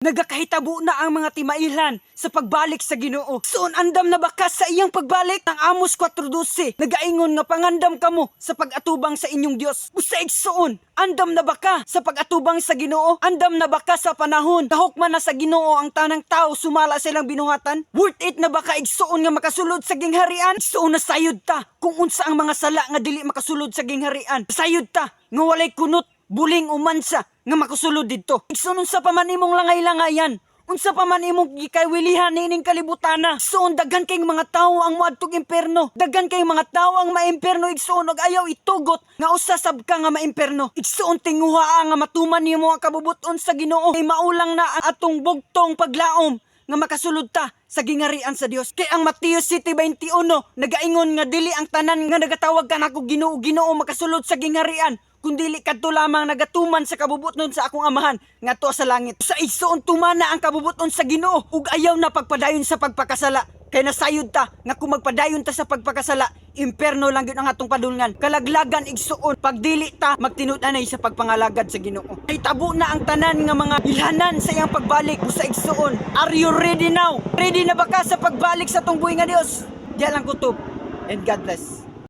Nagakahitabo na ang mga timailan sa pagbalik sa Ginoo. Soon andam na baka sa iyang pagbalik ng Amos 4:12. Nagaingon nga pangandam kamo sa pag-atubang sa inyong Dios. Usaig soon, andam na baka sa pag-atubang sa Ginoo? Andam na baka sa panahon kahukman na sa Ginoo ang tanang tao sumala silang binuhatan? Worth it na baka igsuon nga makasulod sa gingharian? Igsuon na sayod ta kung unsa ang mga sala nga dili makasulod sa gingharian. Sayod ta nga walay kunot, buling umansa nga makasulod dito. Igsuon sa paman imong langay-langayan. Unsa pa man imong gikaywilihan nining kalibutana. Igsuon daghan kay mga tawo ang moadtog imperno. Daghan kay mga tawo ang maimperno igsuon og ayaw itugot nga usasab ka nga maimperno. Igsuon tinguha nga matuman nimo ang kabubuton sa Ginoo. Kay maulang na ang atong bugtong paglaom nga makasulod ta sa gingarian sa Dios. Kay ang Mateo 7:21 nagaingon nga dili ang tanan nga nagatawag kanako Ginoo Ginoo makasulod sa gingarian, kundili kadto lamang nagatuman sa kabubuton sa akong amahan nga tuwa sa langit. Sa igsuon tumana ang kabubuton sa Ginoo ug ayaw na pagpadayon sa pagpakasala. Kay nasayod ta nga kung magpadayon ta sa pagpakasala, imperno lang gyud ang atong padulngan. Kalaglagan igsuon pagdili ta magtinud-anay sa pagpangalagad sa Ginoo. Ay tabo na ang tanan nga mga ilhanan sa iyang pagbalik sa igsuon. Are you ready now? Ready na ba ka sa pagbalik sa tong buhi nga Dios? Diyan lang kutob. And God bless.